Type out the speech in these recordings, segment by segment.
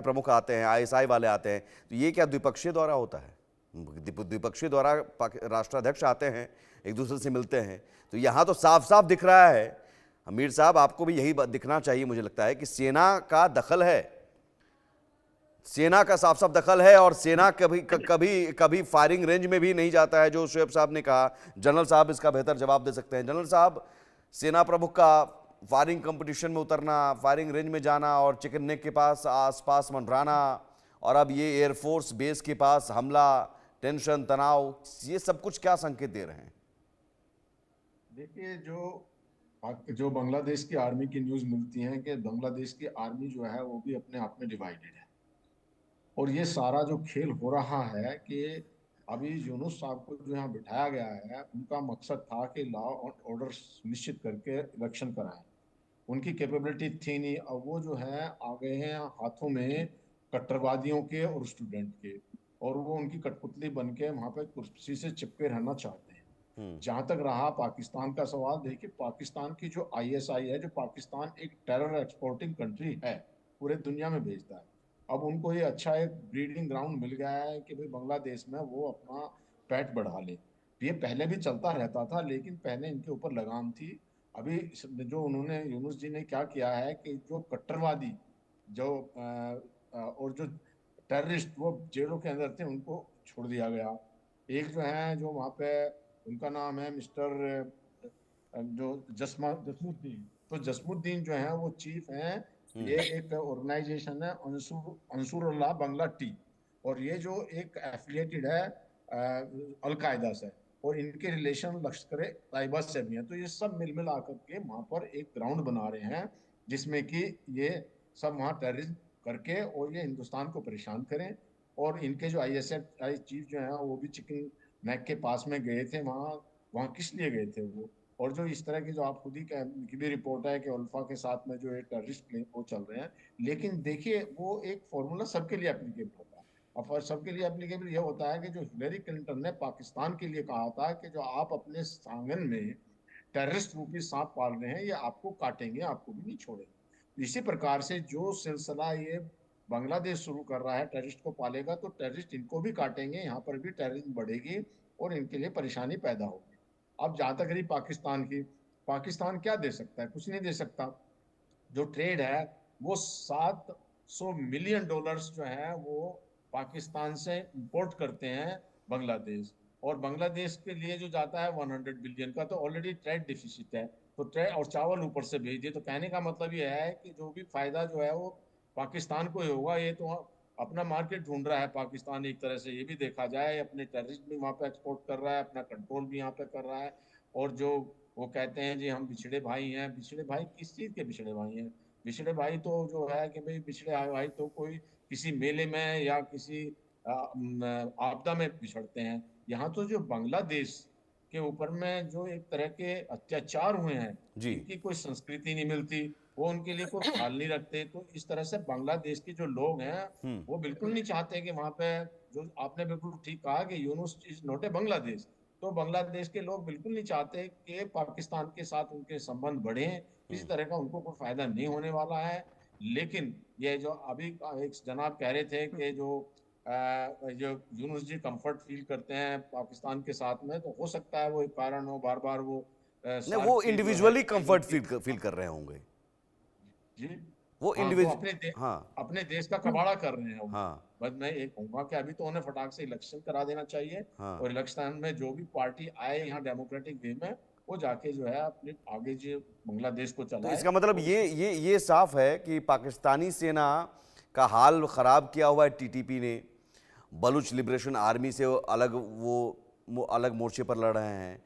प्रमुख आते हैं, आईएसआई वाले आते हैं, तो ये क्या द्विपक्षीय दौरा होता है? द्विपक्षीय दौरा, राष्ट्राध्यक्ष आते हैं, एक दूसरे से मिलते हैं, तो यहाँ तो साफ साफ दिख रहा है। अमीर साहब, आपको भी यही दिखना चाहिए, मुझे लगता है कि सेना का दखल है, सेना का साफ साफ दखल है, और सेना कभी कभी कभी फायरिंग रेंज में भी नहीं जाता है, जो शोएब साहब ने कहा। जनरल साहब इसका बेहतर जवाब दे सकते हैं। जनरल साहब, सेना प्रमुख का फायरिंग कंपटीशन में उतरना, फायरिंग रेंज में जाना और चिकन नेक के पास आसपास मंडराना, और अब ये एयरफोर्स बेस के पास हमला, टेंशन, तनाव, ये सब कुछ क्या संकेत दे रहे हैं? देखिए, जो बांग्लादेश की आर्मी की न्यूज मिलती है कि बांग्लादेश की आर्मी जो है वो भी अपने आप में डिवाइडेड है। और ये सारा जो खेल हो रहा है कि अभी यूनुस साहब को जो यहाँ बिठाया गया है, उनका मकसद था कि लॉ और ऑर्डर सुनिश्चित करके इलेक्शन कराएं। उनकी कैपेबिलिटी थी नहीं। अब वो जो है आ गए हैं हाथों में कट्टरवादियों के और स्टूडेंट के, और वो उनकी कठपुतली बन के वहां पे कुर्सी से चिपके रहना चाहते हैं। जहां तक रहा पाकिस्तान का सवाल, देखिए पाकिस्तान की जो आईएसआई है, जो पाकिस्तान एक टेरर एक्सपोर्टिंग कंट्री है, पूरे दुनिया में भेजता है। अब उनको ये अच्छा एक ब्रीडिंग ग्राउंड मिल गया है कि भाई बांग्लादेश में वो अपना पैठ बढ़ा ले। ये पहले भी चलता रहता था, लेकिन पहले इनके ऊपर लगाम थी। अभी जो उन्होंने यूनुस जी ने क्या किया है कि जो कट्टरवादी जो और जो टेररिस्ट वो जेलों के अंदर थे, उनको छोड़ दिया गया। एक जो है जो वहाँ पे, उनका नाम है मिस्टर जो जसमुद्दीन। तो जसमुद्दीन जो है वो चीफ हैं। ये एक ऑर्गेनाइजेशन है अंसुरुल्लाह बांग्ला टी, और ये जो एक एफिलिएटेड है अलकायदा से, और इनके रिलेशन लश्कर तैयबा से भी हैं। तो ये सब मिल मिला करके वहाँ पर एक ग्राउंड बना रहे हैं, जिसमें कि ये सब वहाँ टेररिज्म करके और ये हिंदुस्तान को परेशान करें। और इनके जो आईएसएफ आई चीफ जो है वो भी चिकन नेक के पास में गए थे। वहाँ वहाँ किस लिए गए थे वो? और जो इस तरह की जो आप खुद ही की भी रिपोर्ट है कि उल्फा के साथ में जो टेररिस्ट वो चल रहे हैं। लेकिन देखिए, वो एक फॉर्मूला सबके लिए एप्लीकेबल होता है। और सबके लिए एप्लीकेबल ये होता है कि जो हिलरी क्लिंटन ने पाकिस्तान के लिए कहा था कि जो आप अपने आंगन में टेररिस्ट रूपी सांप पाल रहे हैं, ये आपको काटेंगे, आपको भी नहीं छोड़ेंगे। इसी प्रकार से जो सिलसिला ये बांग्लादेश शुरू कर रहा है, टेररिस्ट को पालेगा तो टेररिस्ट इनको भी काटेंगे, यहाँ पर भी टेररिज्म बढ़ेगी और इनके लिए परेशानी पैदा होगी। अब जहां तक रही पाकिस्तान की, पाकिस्तान क्या दे सकता है? कुछ नहीं दे सकता। जो ट्रेड है वो $700 मिलियन जो है वो पाकिस्तान से इंपोर्ट करते हैं बांग्लादेश, और बांग्लादेश के लिए जो जाता है 100 बिलियन का, तो ऑलरेडी ट्रेड डिफिसिट है। तो ट्रेड और चावल ऊपर से भेज दिए, तो कहने का मतलब ये है कि जो भी फायदा जो है वो पाकिस्तान को ही होगा। ये तो अपना मार्केट ढूंढ रहा है पाकिस्तान, एक तरह से ये भी देखा जाए, अपने टेररिस्ट भी वहाँ पे एक्सपोर्ट कर रहा है, अपना कंट्रोल भी यहाँ पे कर रहा है। और जो वो कहते हैं जी हम बिछड़े भाई हैं, बिछड़े भाई किस चीज के बिछड़े भाई हैं? बिछड़े भाई तो जो है कि भाई बिछड़े भाई तो कोई किसी मेले में या किसी आपदा में बिछड़ते हैं। यहाँ तो जो बांग्लादेश के ऊपर में जो एक तरह के अत्याचार हुए हैं, जी। इनकी कोई संस्कृति नहीं मिलती, वो उनके लिए कोई ख्याल नहीं रखते। तो इस तरह से बांग्लादेश के जो लोग हैं वो बिल्कुल नहीं चाहते कि वहां पे, जो आपने बिल्कुल ठीक कहा कि Yunus is not a Bangladesh, तो बांग्लादेश के लोग बिल्कुल नहीं चाहते कि पाकिस्तान के साथ उनके संबंध बढ़े। किसी तरह का उनको कोई फायदा नहीं होने वाला है। लेकिन ये जो अभी एक जनाब कह रहे थे कि जो यूनुस जी कंफर्ट फील करते हैं पाकिस्तान के साथ में, तो हो सकता है वो एक कारण हो, बार बार वो नहीं, सार्क वो के जो है इंडिविजुअली कंफर्ट फील कर रहे होंगे। जी। वो हाँ, वो हाँ। अपने देश का कबाड़ा कर रहे हैं वो। हाँ। बस मैं एक कहूंगा कि अभी तो उन्हें फटाक से इलेक्शन करा देना चाहिए, हाँ। और इलेक्शन में जो भी पार्टी आए यहाँ डेमोक्रेटिक वे में, वो जाके जो है अपने आगे जो बांग्लादेश को तो चलाए। इसका मतलब और ये साफ है कि पाकिस्तानी सेना का हाल खराब किया हुआ है टीटीपी ने। बलूच लिबरेशन आर्मी से अलग, वो अलग मोर्चे पर लड़ रहे हैं।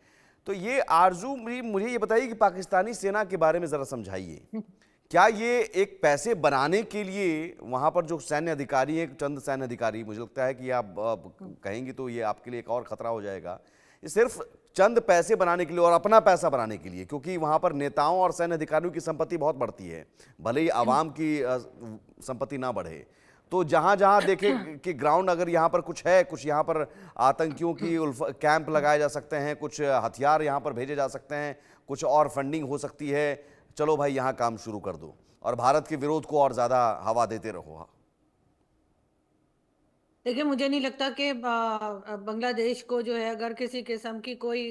तो ये आरजू, मुझे ये बताइए कि पाकिस्तानी सेना के बारे में ज़रा समझाइए। क्या ये एक पैसे बनाने के लिए वहाँ पर जो सैन्य अधिकारी हैं, चंद सैन्य अधिकारी, मुझे लगता है कि आप कहेंगे तो ये आपके लिए एक और खतरा हो जाएगा, ये सिर्फ चंद पैसे बनाने के लिए और अपना पैसा बनाने के लिए, क्योंकि वहाँ पर नेताओं और सैन्य अधिकारियों की संपत्ति बहुत बढ़ती है, भले ही आवाम की संपत्ति ना बढ़े। तो जहाँ जहाँ देखे कि ग्राउंड अगर यहाँ पर कुछ है, कुछ यहाँ पर आतंकियों की कैंप लगाए जा सकते हैं, कुछ हथियार यहाँ पर भेजे जा सकते हैं, कुछ और फंडिंग हो सकती है, चलो भाई यहाँ काम शुरू कर दो और भारत के विरोध को और ज़्यादा हवा देते रहो। देखिए, मुझे नहीं लगता कि बांग्लादेश को जो है अगर किसी किस्म की कोई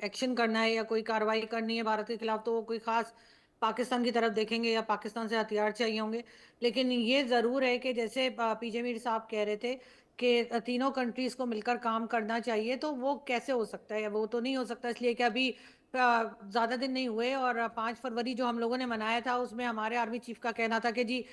एक्शन करना है या कोई कार्रवाई करनी है भारत के खिलाफ, तो वो कोई खास पाकिस्तान की तरफ देखेंगे या पाकिस्तान से हथियार चाहिए होंगे। लेकिन ये ज़रूर है कि जैसे पीजे मीर साहब कह रहे थे कि तीनों कंट्रीज़ को मिलकर काम करना चाहिए, तो वो कैसे हो सकता है? वो तो नहीं हो सकता, इसलिए कि अभी ज़्यादा दिन नहीं हुए और 5 फरवरी जो हम लोगों ने मनाया था, उसमें हमारे आर्मी चीफ का कहना था कि जी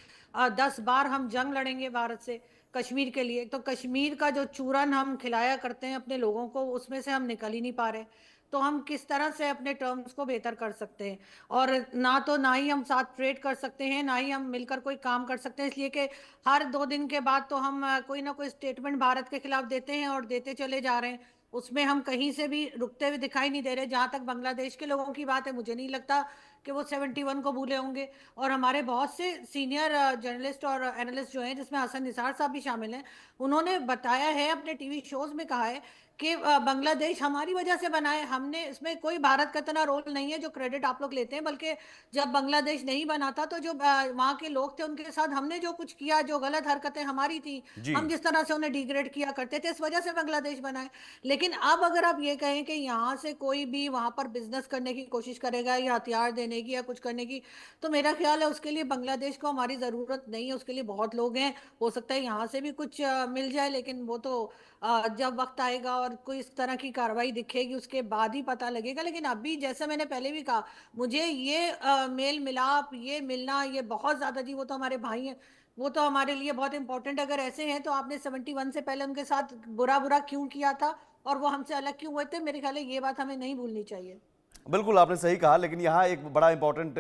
10 बार हम जंग लड़ेंगे भारत से कश्मीर के लिए। तो कश्मीर का जो चूरन हम खिलाया करते हैं अपने लोगों को, उसमें से हम निकल ही नहीं पा रहे। तो हम किस तरह से अपने टर्म्स को बेहतर कर सकते हैं? और ना ही हम साथ ट्रेड कर सकते हैं, ना ही हम मिलकर कोई काम कर सकते हैं, इसलिए कि हर 2 दिन के बाद तो हम कोई ना कोई स्टेटमेंट भारत के खिलाफ देते हैं और देते चले जा रहे हैं। उसमें हम कहीं से भी रुकते हुए दिखाई नहीं दे रहे। जहां तक बांग्लादेश के लोगों की बात है, मुझे नहीं लगता कि वो 71 को भूले होंगे। और हमारे बहुत से सीनियर जर्नलिस्ट और एनालिस्ट जो हैं, जिसमें हसन निसार साहब भी शामिल हैं, उन्होंने बताया है, अपने टीवी शोज में कहा है कि बांग्लादेश हमारी वजह से बना है। हमने इसमें कोई भारत का इतना रोल नहीं है जो क्रेडिट आप लोग लेते हैं, बल्कि जब बांग्लादेश नहीं बना था तो जो वहाँ के लोग थे उनके साथ हमने जो कुछ किया, जो गलत हरकतें हमारी थी, जी। हम जिस तरह से उन्हें डिग्रेड किया करते थे, इस वजह से बांग्लादेश बना है। लेकिन अब अगर आप ये कहें कि यहाँ से कोई भी वहाँ पर बिजनेस करने की कोशिश करेगा या हथियार देने की या कुछ करने की, तो मेरा ख्याल है उसके लिए बांग्लादेश को हमारी ज़रूरत नहीं है। उसके लिए बहुत लोग हैं, हो सकता है यहाँ से भी कुछ मिल जाए, लेकिन वो तो जब वक्त आएगा और कोई इस तरह की कार्रवाई दिखेगी उसके बाद ही पता लगेगा। लेकिन अभी जैसे मैंने पहले भी कहा, मुझे ये मेल मिलाप, ये मिलना, ये बहुत ज़्यादा जी, वो तो हमारे भाई हैं, वो तो हमारे लिए बहुत इंपॉर्टेंट। अगर ऐसे हैं तो आपने 71 से पहले उनके साथ बुरा बुरा क्यों किया था और वो हमसे अलग क्यों हुए थे? मेरे ख्याल है ये बात हमें नहीं भूलनी चाहिए। बिल्कुल आपने सही कहा, लेकिन यहाँ एक बड़ा इंपॉर्टेंट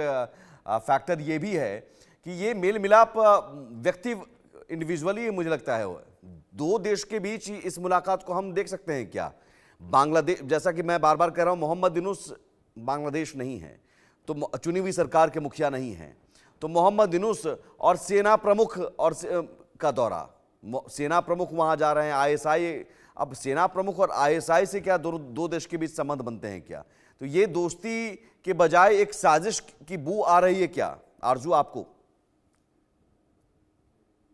फैक्टर ये भी है कि ये मेल मिलाप व्यक्ति इंडिविजुअली, मुझे लगता है दो देश के बीच इस मुलाकात को हम देख सकते हैं क्या? बांग्लादेश, जैसा कि मैं बार बार कह रहा हूं, मोहम्मद यूनुस बांग्लादेश नहीं है, तो चुनी हुई सरकार के मुखिया नहीं है, तो मोहम्मद यूनुस और सेना प्रमुख और का दौरा, सेना प्रमुख वहां जा रहे हैं, आईएसआई, अब सेना प्रमुख और आईएसआई से क्या दो देश के बीच संबंध बनते हैं क्या? तो ये दोस्ती के बजाय एक साजिश की बू आ रही है क्या आरजू आपको?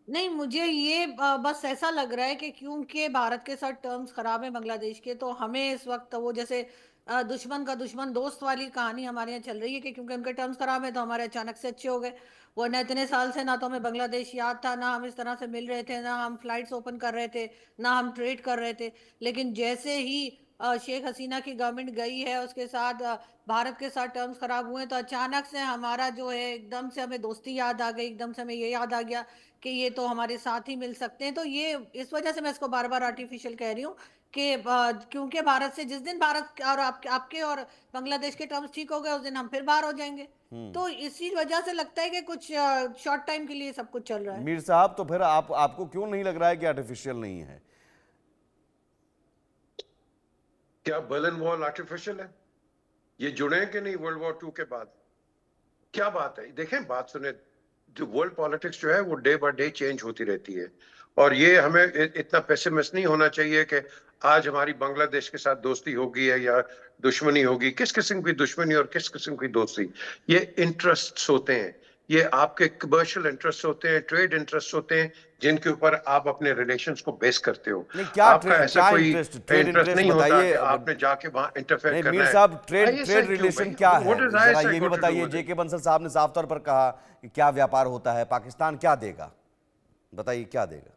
नहीं, मुझे ये बस ऐसा लग रहा है कि क्योंकि भारत के साथ टर्म्स खराब है बांग्लादेश के, तो हमें इस वक्त वो जैसे दुश्मन का दुश्मन दोस्त वाली कहानी हमारे यहाँ चल रही है कि क्योंकि उनके टर्म्स खराब है तो हमारे अचानक से अच्छे हो गए। वरना इतने साल से ना तो हमें बांग्लादेश याद था, ना हम इस तरह से मिल रहे थे, ना हम फ्लाइट्स ओपन कर रहे थे, ना हम ट्रेड कर रहे थे। लेकिन जैसे ही शेख हसीना की गवर्नमेंट गई है, उसके साथ भारत के साथ टर्म्स खराब हुए, तो अचानक से हमारा जो है एकदम से हमें दोस्ती याद आ गई, एकदम से हमें ये याद आ गया कि ये तो हमारे साथ ही मिल सकते हैं। तो ये इस वजह से मैं इसको बार बार आर्टिफिशियल कह रही हूँ कि क्योंकि भारत से जिस दिन भारत और आपके और बांग्लादेश के टर्म्स ठीक हो गए, उस दिन हम फिर बाहर हो जाएंगे। तो इसी वजह से लगता है कि कुछ शॉर्ट टाइम के लिए सब कुछ चल रहा है। मीर साहब, तो फिर आपको क्यों नहीं लग रहा है कि आर्टिफिशियल नहीं है? क्या बर्लिन वॉल आर्टिफिशियल है? ये जुड़े हैं कि नहीं वर्ल्ड वॉर 2 के बाद? क्या बात है? देखें, बात सुने, जो वर्ल्ड पॉलिटिक्स जो है वो डे बाय डे चेंज होती रहती है, और ये हमें इतना पेसिमिस्ट नहीं होना चाहिए कि आज हमारी बांग्लादेश के साथ दोस्ती होगी है या दुश्मनी होगी। किस किस्म की दुश्मनी और किस किस्म की दोस्ती? ये इंटरेस्ट्स होते हैं, ये आपके कमर्शियल इंटरेस्ट होते हैं, ट्रेड इंटरेस्ट होते हैं, जिनके ऊपर आप अपने रिलेशंस को बेस करते हो। नहीं, क्या आपका ऐसा क्या कोई ट्रेड इंटरेस्ट नहीं होता बताइए। कि आपने जाके वहां इंटरफेयर नहीं करना मीर है। साहब, ट्रेड ISI क्यों रिलेशन भाई? क्या What है, does जरा ISI ये भी got to do बताइए। with it? जेके बंसल साहब ने साफ तौर पर कहा कि क्या व्यापार होता है, पाकिस्तान क्या देगा, बताइए क्या देगा?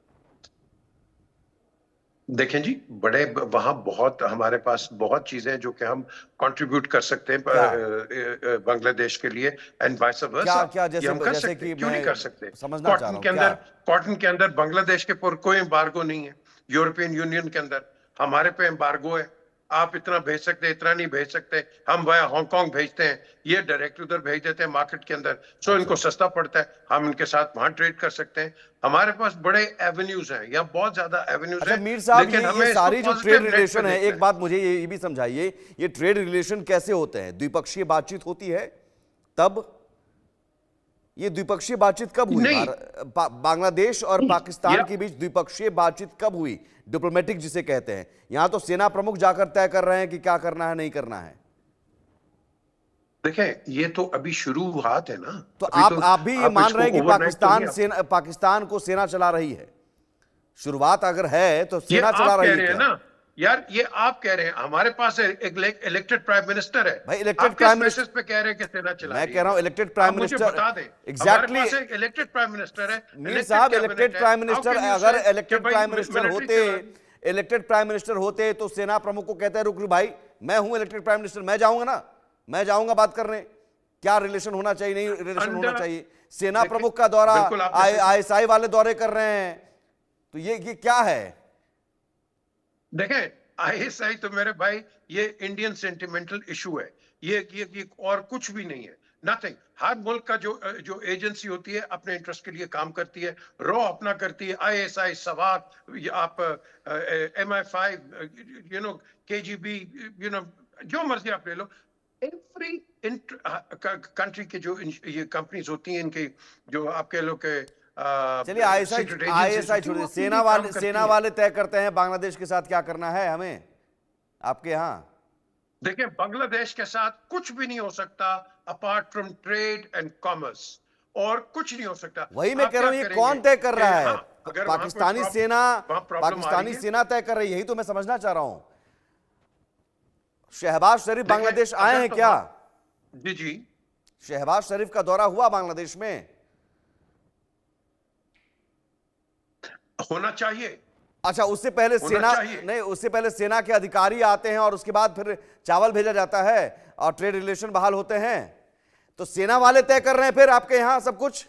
देखें जी, बड़े वहां बहुत हमारे पास बहुत चीजें हैं जो कि हम कंट्रीब्यूट कर सकते हैं क्या बांग्लादेश के लिए, एंड वाइस क्या वर्सा। क्या ये हम कर जैसे सकते कि हैं, क्यों नहीं कर सकते? मैं समझना चाह रहा हूँ क्या? कॉटन के अंदर बांग्लादेश के ऊपर कोई एम्बार्गो नहीं है। यूरोपियन यूनियन के अंदर हमारे पे एम्बार्गो है। आप इतना भेज सकते हैं, इतना नहीं भेज सकते। हम वाया हांगकांग भेजते हैं, ये डायरेक्ट उधर भेज देते हैं मार्केट के अंदर, सो इनको सस्ता पड़ता है, हम इनके साथ वहां ट्रेड कर सकते हैं। हमारे पास बड़े एवेन्यूज हैं, या बहुत ज्यादा एवेन्यूज अच्छा हैं। मीर साहब, लेकिन हमें ये इसको सारी जो positive ट्रेड net पे रिलेशन है, देखना एक बात मुझे ये भी समझाइए, ये ट्रेड रिलेशन कैसे होते हैं? द्विपक्षीय बातचीत होती है तब? ये द्विपक्षीय बातचीत कब हुई? नहीं, बांग्लादेश और पाकिस्तान या के बीच द्विपक्षीय बातचीत कब हुई, डिप्लोमेटिक जिसे कहते हैं? यहां तो सेना प्रमुख जाकर तय कर रहे हैं कि क्या करना है नहीं करना है। देखें, ये तो अभी शुरुआत है ना। तो अभी आप भी ये मान रहे हैं कि overnight तो नहीं पाकिस्तान को सेना चला रही है, शुरुआत अगर है तो ये सेना चला आप रही कह है रहे हैं क्या? ना यार, ये आप कह रहे हैं हमारे पास एक इलेक्टेड प्राइम मिनिस्टर है। भाई इलेक्टेड आप किस प्राइम बेसिस मिनिस्टर, पे कह रहे हैं कि सेना चला मैं रही कह रहा हूं है? इलेक्टेड प्राइम आप मुझे मिनिस्टर, बता दें, हमारे एग्जैक्टली पास एक इलेक्टेड प्राइम मिनिस्टर है, मीर साहब, इलेक्टेड प्राइम मिनिस्टर अगर इलेक्टेड प्राइम मिनिस्टर मिलिट्री होते, इलेक्टेड प्राइम मिनिस्टर होते तो सेना प्रमुख को कहते हैं रुक भाई, मैं हूं इलेक्टेड प्राइम मिनिस्टर, मैं जाऊंगा ना, मैं जाऊंगा बात करने, क्या रिलेशन होना चाहिए, नहीं रिलेशन होना चाहिए। सेना प्रमुख का दौरा, ISI वाले दौरे कर रहे हैं, तो ये क्या है? देखें, ISI तो मेरे भाई ये इंडियन सेंटिमेंटल इशू है, ये और कुछ भी नहीं है, नथिंग। हर मुल्क का जो एजेंसी होती है अपने इंटरेस्ट के लिए काम करती है, रॉ अपना करती है, ISI, सवात, आप MI5, KGB, जो मर्जी आप ले लो, एवरी कंट्री के जो ये कंपनीज होती हैं, इनके जो आप कह लो के चलिए ISI छोड़िए, सेना वाले तय करते हैं बांग्लादेश के साथ क्या करना है हमें, आपके यहाँ। देखिए, बांग्लादेश के साथ कुछ भी नहीं हो सकता apart from trade and commerce, और कुछ नहीं हो सकता। वही मैं कह रहा हूं, ये कौन तय कर रहा है? पाकिस्तानी सेना तय कर रही है, यही तो मैं समझना चाह रहा हूं। शहबाज शरीफ बांग्लादेश आए हैं क्या? जी जी, शहबाज शरीफ का दौरा हुआ बांग्लादेश में? होना चाहिए। अच्छा, उससे पहले सेना नहीं, उससे पहले सेना के अधिकारी आते हैं और उसके बाद फिर चावल भेजा जाता है और ट्रेड रिलेशन बहाल होते हैं, तो सेना वाले तय कर रहे हैं फिर आपके यहां सब कुछ।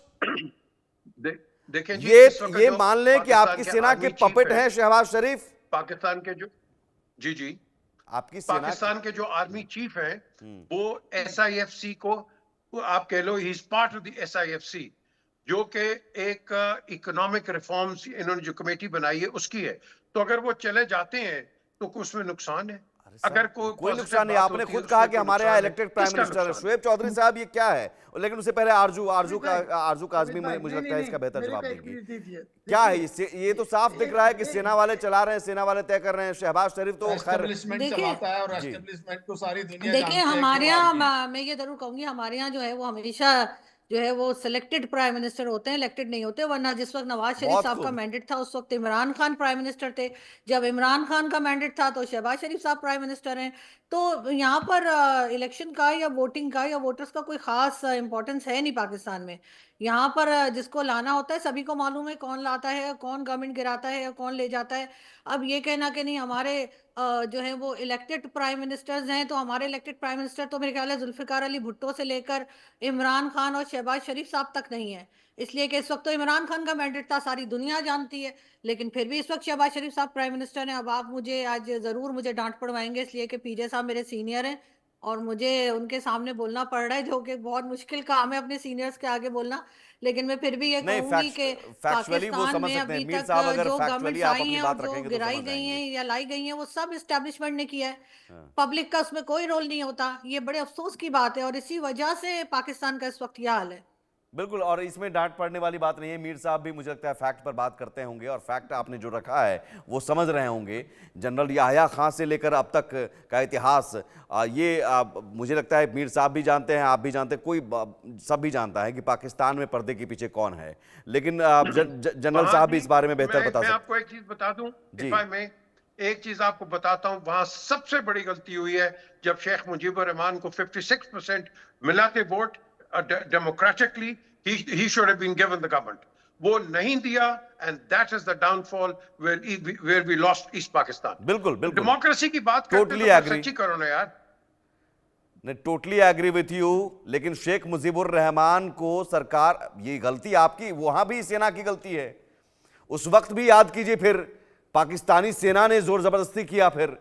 देखिए जी, ये मान लें कि आपकी सेना के पपेट हैं शहबाज शरीफ, पाकिस्तान के जो, जी जी, आपकी सेना पाकिस्तान के जो आर्मी चीफ हैं वो SIFC को, आप कह लो he is part of the SIFC, जो कि एक इकोनॉमिक रिफॉर्म्स इन्होंने जो कमेटी बनाई है उसकी है। तो अगर वो चले जाते हैं तो उसमें नुकसान है। अगर कोई नुकसान नहीं, आपने खुद कहा कि हमारे यहाँ इलेक्टेड प्राइम मिनिस्टर है शुएब चौधरी साहब, ये क्या है? लेकिन उससे पहले आरजू काज़मी मुझे लगता है इसका बेहतर जवाब देंगे। क्या है ये तो साफ दिख रहा है कि सेना वाले चला रहे हैं, सेना वाले तय कर रहे हैं। शहबाज शरीफ तो चलाता है और एस्टेब्लिशमेंट को सारी दुनिया देखिए, हमारे यहाँ मैं ये जरूर कहूंगी, हमारे यहाँ जो है वो हमेशा जो है वो सिलेक्टेड प्राइम मिनिस्टर होते हैं, इलेक्टेड नहीं होते। वरना जिस वक्त नवाज शरीफ साहब का मैंडेट था उस वक्त इमरान खान प्राइम मिनिस्टर थे, जब इमरान खान का मैंडेट था तो शहबाज शरीफ साहब प्राइम मिनिस्टर हैं। तो यहाँ पर इलेक्शन का या वोटिंग का या वोटर्स का कोई खास इंपॉर्टेंस है नहीं पाकिस्तान में। यहाँ पर जिसको लाना होता है सभी को मालूम है कौन लाता है, कौन गवर्नमेंट गिराता है या कौन ले जाता है। अब ये कहना कि नहीं हमारे जो है वो इलेक्टेड प्राइम मिनिस्टर्स हैं, तो हमारे इलेक्टेड प्राइम मिनिस्टर तो मेरे ख्याल है जुल्फिकार अली भुट्टो से लेकर इमरान खान और शहबाज शरीफ साहब तक नहीं है। इसलिए कि इस वक्त तो इमरान खान का मैंडेट था, सारी दुनिया जानती है, लेकिन फिर भी इस वक्त शहबाज शरीफ साहब प्राइम मिनिस्टर हैं। अब आप मुझे आज ज़रूर मुझे डांट पड़वाएंगे, इसलिए कि PJ साहब मेरे सीनियर हैं और मुझे उनके सामने बोलना पड़ रहा है, जो कि बहुत मुश्किल काम है अपने सीनियर्स के आगे बोलना। लेकिन मैं फिर भी ये कहूंगी कि पाकिस्तान में अभी तक जो गवर्नमेंट्स आई हैं और जो गिराई गई हैं या लाई गई हैं वो सब इस्टेब्लिशमेंट ने किया है, पब्लिक का उसमें कोई रोल नहीं होता। ये बड़े अफसोस की बात है और इसी वजह से पाकिस्तान का इस वक्त यह हाल है। बिल्कुल, और इसमें डांट पड़ने वाली बात नहीं है। मीर साहब भी मुझे लगता है फैक्ट पर बात करते होंगे और फैक्ट आपने जो रखा है वो समझ रहे होंगे। जनरल याह्या खां से लेकर अब तक का इतिहास मुझे लगता है मीर साहब भी जानते हैं, आप भी जानते हैं, कोई सब भी जानता है कि पाकिस्तान में पर्दे के पीछे कौन है। लेकिन जनरल साहब भी इस बारे में बेहतर बता सकते हैं। आपको एक चीज बता दूं, मैं एक चीज आपको बताता हूं, वहां सबसे बड़ी गलती हुई है जब शेख मुजीबुर रहमान को 56% मिला थे vote democratically, he should have been given the government. वो नहीं दिया and that is the downfall where we lost East Pakistan. बिल्कुल बिल्कुल, डेमोक्रेसी की बात करते हैं तो सच्ची करो ना यार। नहीं, टोटली एग्री विथ यू, लेकिन शेख मुजीबुर रहमान को सरकार, ये गलती आपकी, वहां भी सेना की गलती है। उस वक्त भी याद कीजिए, फिर पाकिस्तानी सेना ने जोर जबरदस्ती किया, फिर